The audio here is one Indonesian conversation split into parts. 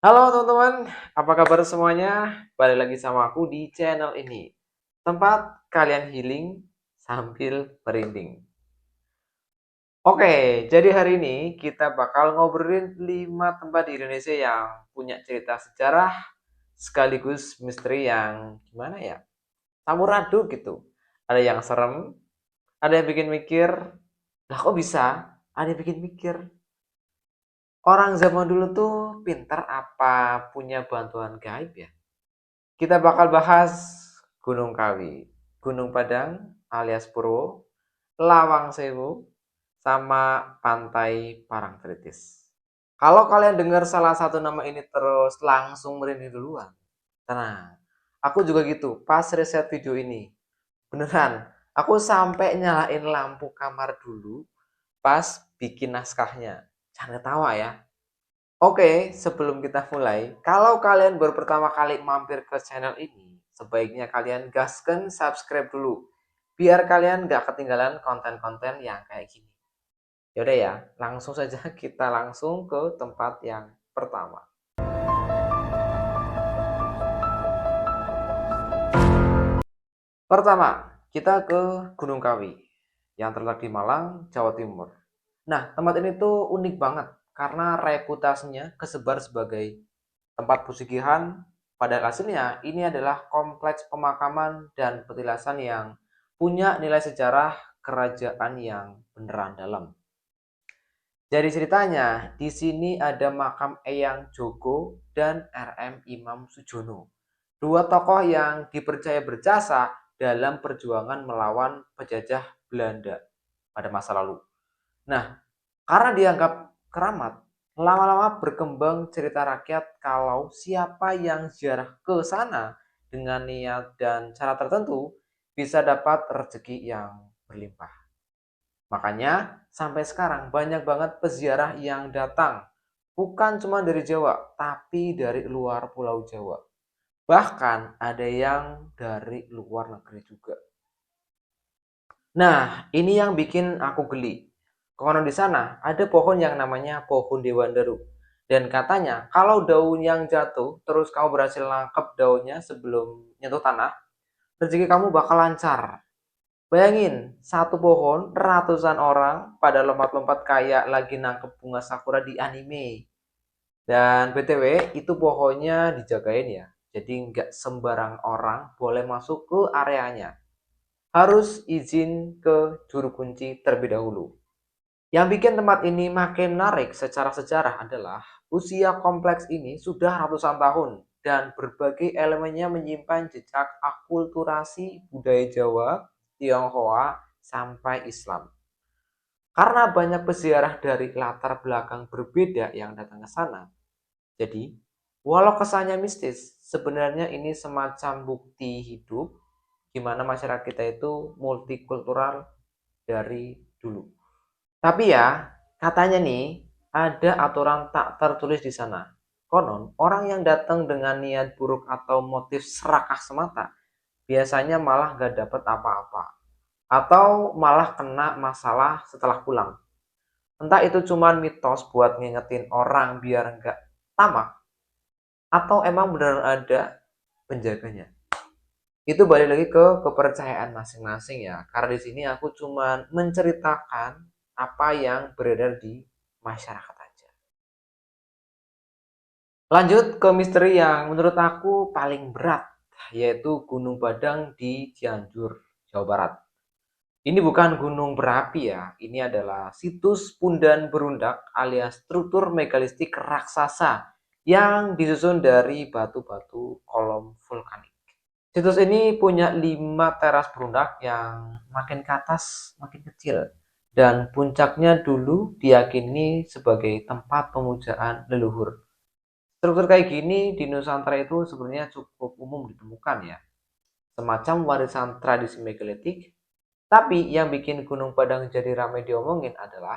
Halo teman-teman, apa kabar semuanya? Balik lagi sama aku di channel ini. Tempat kalian healing sambil merinding. Oke, jadi hari ini kita bakal ngobrolin 5 tempat di Indonesia yang punya cerita sejarah sekaligus misteri yang gimana ya? Campur aduk gitu. Ada yang serem, ada yang bikin mikir, lah kok bisa? Ada yang bikin mikir, orang zaman dulu tuh pintar apa punya bantuan gaib ya? Kita bakal bahas Gunung Kawi, Gunung Padang alias Purwo, Lawang Sewu, sama Pantai Parangtritis. Kalau kalian dengar salah satu nama ini terus langsung merinding duluan, tenang. Aku juga gitu, pas riset video ini. Beneran, aku sampai nyalain lampu kamar dulu pas bikin naskahnya. Jangan ketawa ya. Oke, sebelum kita mulai, kalau kalian baru pertama kali mampir ke channel ini, sebaiknya kalian gaskan subscribe dulu, biar kalian gak ketinggalan konten-konten yang kayak gini. Yaudah ya, langsung saja kita langsung ke tempat yang pertama. Pertama, kita ke Gunung Kawi, yang terletak di Malang, Jawa Timur. Nah, tempat ini tuh unik banget, karena reputasinya kesebar sebagai tempat pesugihan. Pada hasilnya, ini adalah kompleks pemakaman dan petilasan yang punya nilai sejarah kerajaan yang beneran dalam. Jadi ceritanya, di sini ada makam Eyang Joko dan RM Imam Sujono. Dua tokoh yang dipercaya berjasa dalam perjuangan melawan penjajah Belanda pada masa lalu. Nah, karena dianggap keramat, lama-lama berkembang cerita rakyat kalau siapa yang ziarah ke sana dengan niat dan cara tertentu bisa dapat rezeki yang berlimpah. Makanya sampai sekarang banyak banget peziarah yang datang. Bukan cuma dari Jawa, tapi dari luar Pulau Jawa. Bahkan ada yang dari luar negeri juga. Nah, ini yang bikin aku geli. Konon di sana ada pohon yang namanya pohon Dewan Daru. Dan katanya kalau daun yang jatuh terus kamu berhasil nangkep daunnya sebelum nyentuh tanah, rezeki kamu bakal lancar. Bayangin, satu pohon ratusan orang pada lompat-lompat kayak lagi nangkep bunga sakura di anime. Dan BTW itu pohonnya dijagain ya. Jadi nggak sembarang orang boleh masuk ke areanya. Harus izin ke juru kunci terlebih dahulu. Yang bikin tempat ini makin menarik secara sejarah adalah usia kompleks ini sudah ratusan tahun dan berbagai elemennya menyimpan jejak akulturasi budaya Jawa, Tionghoa, sampai Islam. Karena banyak peziarah dari latar belakang berbeda yang datang ke sana, jadi walau kesannya mistis, sebenarnya ini semacam bukti hidup gimana masyarakat kita itu multikultural dari dulu. Tapi ya, katanya nih, ada aturan tak tertulis di sana. Konon, orang yang datang dengan niat buruk atau motif serakah semata, biasanya malah gak dapet apa-apa. Atau malah kena masalah setelah pulang. Entah itu cuma mitos buat ngingetin orang biar gak tamak, atau emang beneran ada penjaganya. Itu balik lagi ke kepercayaan masing-masing ya. Karena di sini aku cuma menceritakan apa yang beredar di masyarakat aja. Lanjut ke misteri yang menurut aku paling berat, yaitu Gunung Badang di Cianjur, Jawa Barat. Ini bukan gunung berapi ya, ini adalah situs Pundan Berundak alias struktur megalistik raksasa yang disusun dari batu-batu kolom vulkanik. Situs ini punya 5 teras berundak yang makin ke atas makin kecil. Dan puncaknya dulu diyakini sebagai tempat pemujaan leluhur. Struktur kayak gini di Nusantara itu sebenarnya cukup umum ditemukan ya. Semacam warisan tradisi megalitik. Tapi yang bikin Gunung Padang jadi ramai diomongin adalah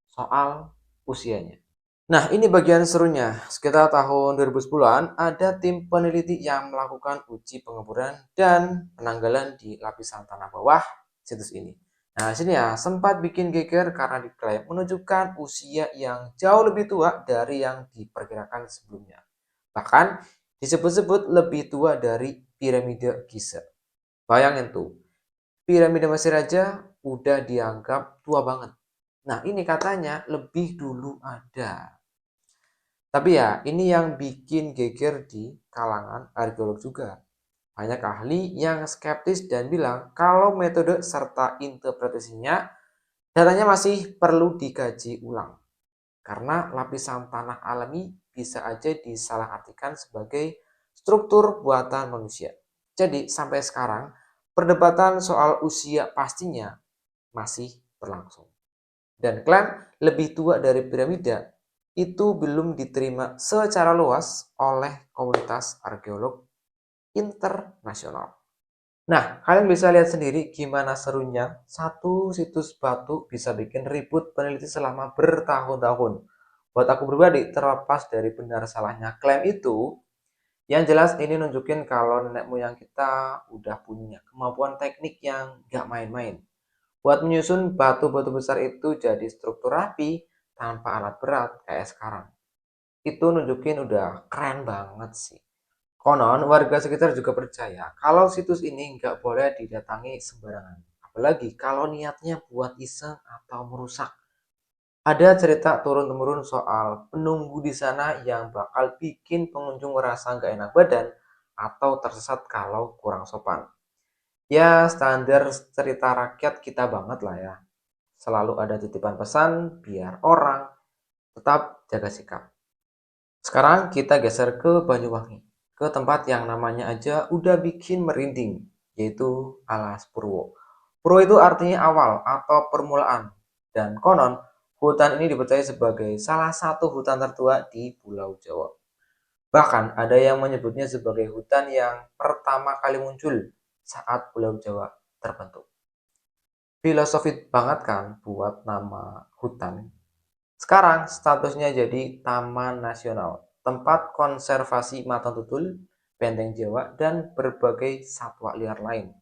soal usianya. Nah, ini bagian serunya. Sekitar tahun 2010-an, ada tim peneliti yang melakukan uji pengemburan dan penanggalan di lapisan tanah bawah situs ini. Nah, sini ya, sempat bikin geger karena diklaim menunjukkan usia yang jauh lebih tua dari yang diperkirakan sebelumnya. Bahkan disebut-sebut lebih tua dari piramida Giza. Bayangin tuh, piramida Mesir aja udah dianggap tua banget. Nah, ini katanya lebih dulu ada. Tapi ya, ini yang bikin geger di kalangan arkeolog juga. Banyak ahli yang skeptis dan bilang kalau metode serta interpretasinya datanya masih perlu dikaji ulang. Karena lapisan tanah alami bisa aja disalahartikan sebagai struktur buatan manusia. Jadi sampai sekarang perdebatan soal usia pastinya masih berlangsung. Dan klaim lebih tua dari piramida itu belum diterima secara luas oleh komunitas arkeolog internasional. Nah, kalian bisa lihat sendiri gimana serunya satu situs batu bisa bikin ribut peneliti selama bertahun-tahun. Buat aku pribadi, terlepas dari benar salahnya klaim itu, yang jelas ini nunjukin kalau nenek moyang kita udah punya kemampuan teknik yang gak main-main. Buat menyusun batu-batu besar itu jadi struktur rapi tanpa alat berat kayak sekarang. Itu nunjukin udah keren banget sih. Konon, warga sekitar juga percaya kalau situs ini nggak boleh didatangi sembarangan. Apalagi kalau niatnya buat iseng atau merusak. Ada cerita turun-temurun soal penunggu di sana yang bakal bikin pengunjung merasa nggak enak badan atau tersesat kalau kurang sopan. Ya, standar cerita rakyat kita banget lah ya. Selalu ada titipan pesan biar orang tetap jaga sikap. Sekarang kita geser ke Banyuwangi, ke tempat yang namanya aja udah bikin merinding, yaitu Alas Purwo. Purwo itu artinya awal atau permulaan, dan konon hutan ini dipercaya sebagai salah satu hutan tertua di Pulau Jawa. Bahkan ada yang menyebutnya sebagai hutan yang pertama kali muncul saat Pulau Jawa terbentuk. Filosofi banget kan buat nama hutan. Sekarang statusnya jadi Taman Nasional, tempat konservasi macan tutul, benteng Jawa, dan berbagai satwa liar lain.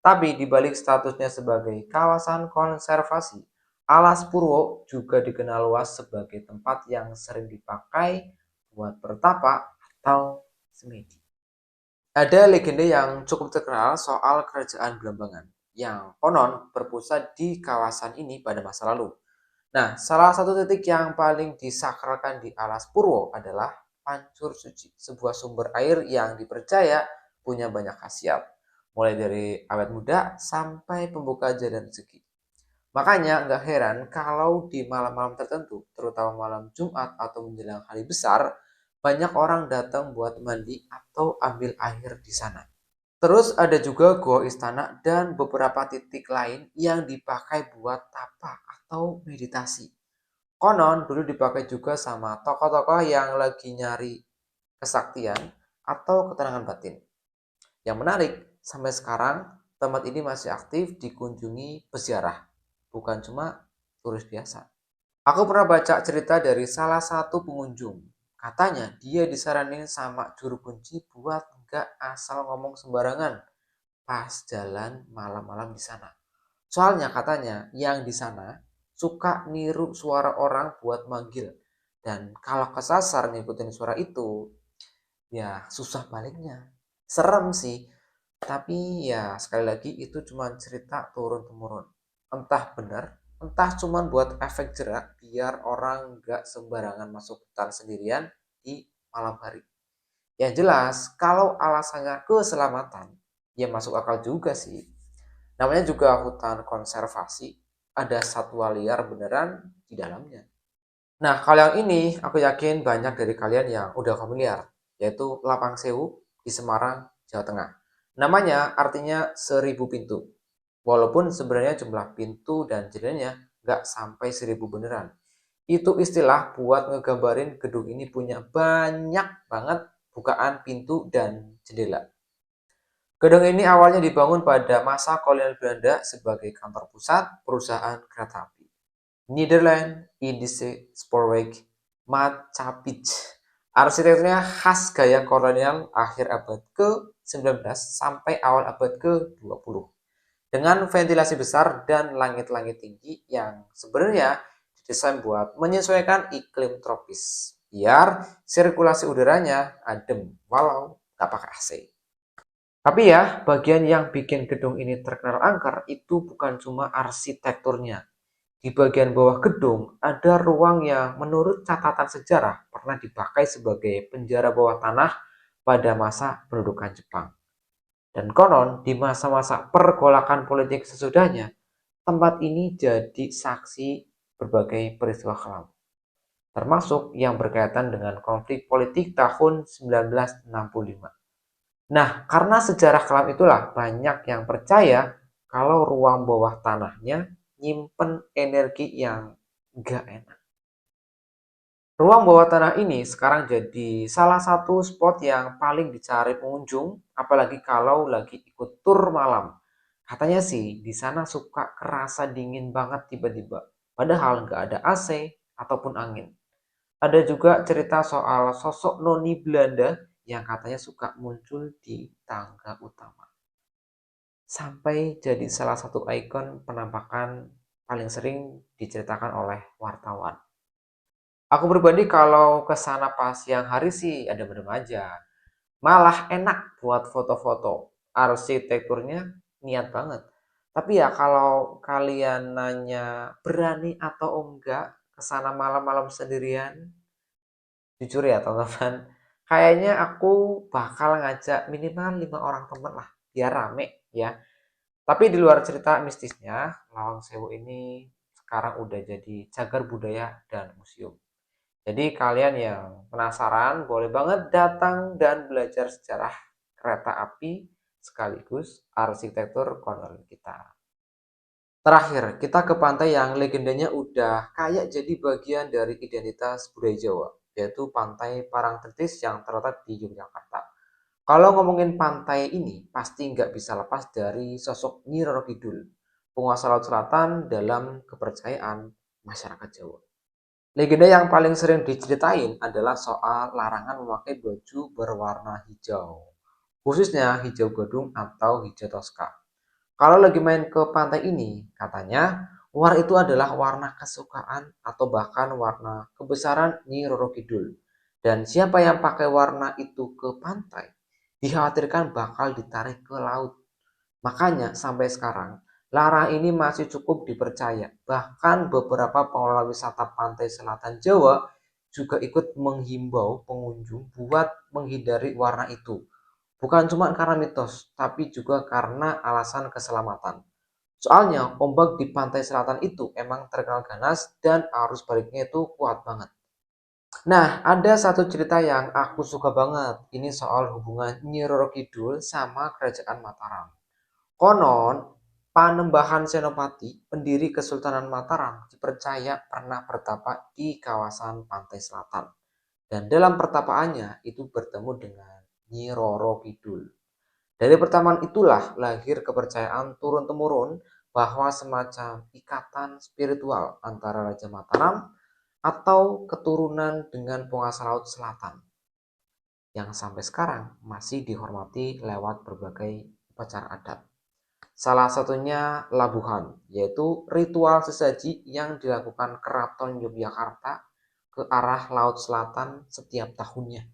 Tapi dibalik statusnya sebagai kawasan konservasi, Alas Purwo juga dikenal luas sebagai tempat yang sering dipakai buat bertapa atau semedi. Ada legenda yang cukup terkenal soal kerajaan Belambangan yang konon berpusat di kawasan ini pada masa lalu. Nah, salah satu titik yang paling disakralkan di Alas Purwo adalah Pancur Suci, sebuah sumber air yang dipercaya punya banyak khasiat, mulai dari awet muda sampai pembuka jalan rezeki. Makanya nggak heran kalau di malam-malam tertentu, terutama malam Jumat atau menjelang hari besar, banyak orang datang buat mandi atau ambil air di sana. Terus ada juga Goa Istana dan beberapa titik lain yang dipakai buat tapa atau meditasi. Konon dulu dipakai juga sama tokoh-tokoh yang lagi nyari kesaktian atau ketenangan batin. Yang menarik, sampai sekarang tempat ini masih aktif dikunjungi peziarah, bukan cuma turis biasa. Aku pernah baca cerita dari salah satu pengunjung. Katanya dia disaranin sama juru kunci buat nggak asal ngomong sembarangan pas jalan malam-malam di sana. Soalnya katanya yang di sana suka niru suara orang buat manggil. Dan kalau kesasar ngikutin suara itu, ya susah baliknya. Serem sih, tapi ya sekali lagi itu cuma cerita turun-temurun. Entah benar, entah cuma buat efek jerak biar orang nggak sembarangan masuk hutan sendirian di malam hari. Yang jelas, kalau alasannya keselamatan, ya masuk akal juga sih. Namanya juga hutan konservasi, ada satwa liar beneran di dalamnya. Nah, kalau yang ini aku yakin banyak dari kalian yang udah familiar, yaitu Lapang Sewu di Semarang, Jawa Tengah. Namanya artinya 1000 pintu. Walaupun sebenarnya jumlah pintu dan jendelanya nggak sampai 1000 beneran. Itu istilah buat ngegambarin gedung ini punya banyak banget bukaan pintu dan jendela. Gedung ini awalnya dibangun pada masa kolonial Belanda sebagai kantor pusat perusahaan kereta api. Nederland Indische Spoorweg Maatschappij. Arsitekturnya khas gaya kolonial akhir abad ke-19 sampai awal abad ke-20. Dengan ventilasi besar dan langit-langit tinggi yang sebenarnya didesain buat menyesuaikan iklim tropis. biar sirkulasi udaranya adem walau nggak pakai AC. Tapi ya, bagian yang bikin gedung ini terkenal angker itu bukan cuma arsitekturnya. Di bagian bawah gedung ada ruang yang menurut catatan sejarah pernah dipakai sebagai penjara bawah tanah pada masa pendudukan Jepang. Dan konon di masa-masa pergolakan politik sesudahnya, tempat ini jadi saksi berbagai peristiwa kelam, termasuk yang berkaitan dengan konflik politik tahun 1965. Nah, karena sejarah kelam itulah banyak yang percaya kalau ruang bawah tanahnya nyimpen energi yang gak enak. Ruang bawah tanah ini sekarang jadi salah satu spot yang paling dicari pengunjung, apalagi kalau lagi ikut tur malam. Katanya sih di sana suka kerasa dingin banget tiba-tiba, padahal nggak ada AC ataupun angin. Ada juga cerita soal sosok noni Belanda yang katanya suka muncul di tangga utama. Sampai jadi salah satu ikon penampakan paling sering diceritakan oleh wartawan. Aku pribadi kalau ke sana pas siang hari sih adem-adem aja. Malah enak buat foto-foto. Arsitekturnya niat banget. Tapi ya kalau kalian nanya berani atau enggak ke sana malam-malam sendirian, jujur ya teman-teman, kayaknya aku bakal ngajak minimal 5 orang temen lah, biar rame ya. Tapi di luar cerita mistisnya, Lawang Sewu ini sekarang udah jadi cagar budaya dan museum. Jadi kalian yang penasaran boleh banget datang dan belajar sejarah kereta api sekaligus arsitektur kolonial kita. Terakhir, kita ke pantai yang legendanya udah kayak jadi bagian dari identitas budaya Jawa, yaitu Pantai Parangtritis yang terletak di Yogyakarta. Kalau ngomongin pantai ini, pasti nggak bisa lepas dari sosok Nyi Roro Kidul, penguasa Laut Selatan dalam kepercayaan masyarakat Jawa. Legenda yang paling sering diceritain adalah soal larangan memakai baju berwarna hijau, khususnya hijau gadung atau hijau toska. Kalau lagi main ke pantai ini, katanya warna itu adalah warna kesukaan atau bahkan warna kebesaran Nyi Roro Kidul. Dan siapa yang pakai warna itu ke pantai, dikhawatirkan bakal ditarik ke laut. Makanya sampai sekarang, larangan ini masih cukup dipercaya. Bahkan beberapa pengelola wisata pantai selatan Jawa juga ikut menghimbau pengunjung buat menghindari warna itu. Bukan cuma karena mitos, tapi juga karena alasan keselamatan. Soalnya ombak di pantai selatan itu emang terkenal ganas dan arus baliknya itu kuat banget. Nah, ada satu cerita yang aku suka banget. Ini soal hubungan Nyi Roro Kidul sama Kerajaan Mataram. Konon, Panembahan Senopati, pendiri Kesultanan Mataram, dipercaya pernah bertapa di kawasan pantai selatan. Dan dalam pertapaannya itu bertemu dengan Nyi Roro Kidul. Dari pertemuan itulah lahir kepercayaan turun-temurun bahwa semacam ikatan spiritual antara Raja Mataram atau keturunan dengan penguasa Laut Selatan yang sampai sekarang masih dihormati lewat berbagai upacara adat. Salah satunya labuhan, yaitu ritual sesaji yang dilakukan Keraton Yogyakarta ke arah Laut Selatan setiap tahunnya.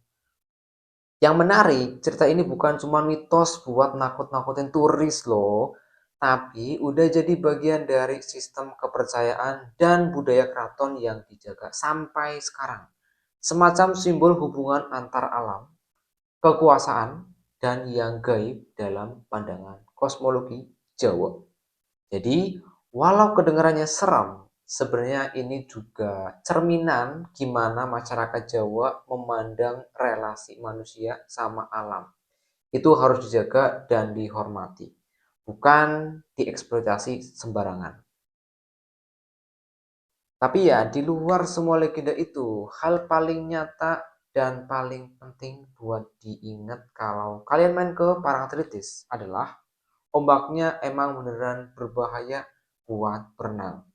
Yang menarik, cerita ini bukan cuma mitos buat nakut-nakutin turis loh, tapi udah jadi bagian dari sistem kepercayaan dan budaya keraton yang dijaga sampai sekarang. Semacam simbol hubungan antar alam, kekuasaan, dan yang gaib dalam pandangan kosmologi Jawa. Jadi, walau kedengarannya seram, sebenarnya ini juga cerminan gimana masyarakat Jawa memandang relasi manusia sama alam. Itu harus dijaga dan dihormati, bukan dieksploitasi sembarangan. Tapi ya, di luar semua legenda itu, hal paling nyata dan paling penting buat diingat kalau kalian main ke Parangtritis adalah ombaknya emang beneran berbahaya buat berenang.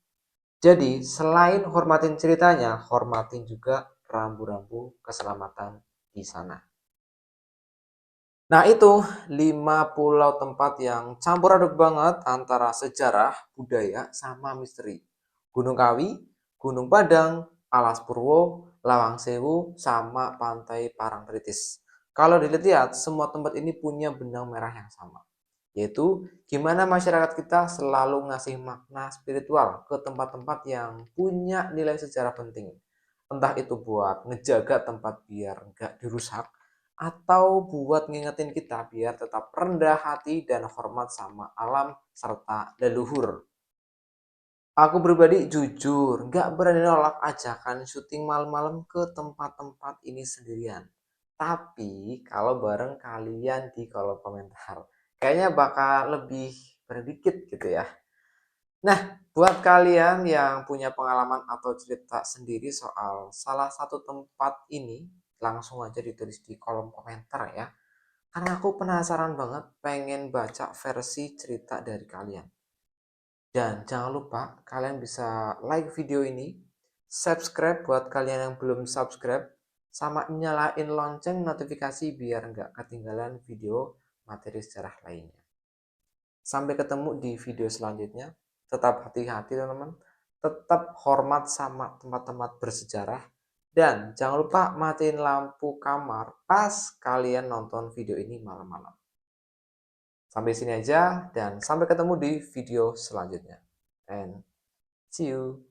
Jadi, selain hormatin ceritanya, hormatin juga rambu-rambu keselamatan di sana. Nah, itu 5 pulau tempat yang campur aduk banget antara sejarah, budaya, sama misteri. Gunung Kawi, Gunung Padang, Alas Purwo, Lawang Sewu, sama Pantai Parangtritis. Kalau dilihat, semua tempat ini punya benang merah yang sama, yaitu gimana masyarakat kita selalu ngasih makna spiritual ke tempat-tempat yang punya nilai sejarah penting. Entah itu buat ngejaga tempat biar nggak dirusak, atau buat ngingetin kita biar tetap rendah hati dan hormat sama alam serta leluhur. Aku pribadi jujur nggak berani nolak ajakan syuting malam-malam ke tempat-tempat ini sendirian. Tapi kalau bareng kalian di kolom komentar, kayaknya bakal lebih berdikit gitu ya. Nah, buat kalian yang punya pengalaman atau cerita sendiri soal salah satu tempat ini, langsung aja ditulis di kolom komentar ya. Karena aku penasaran banget pengen baca versi cerita dari kalian. Dan jangan lupa kalian bisa like video ini, subscribe buat kalian yang belum subscribe, sama nyalain lonceng notifikasi biar nggak ketinggalan video materi sejarah lainnya. Sampai ketemu di video selanjutnya. Tetap hati-hati teman-teman. Tetap hormat sama tempat-tempat bersejarah. Dan jangan lupa matiin lampu kamar pas kalian nonton video ini malam-malam. Sampai sini aja dan sampai ketemu di video selanjutnya. And see you.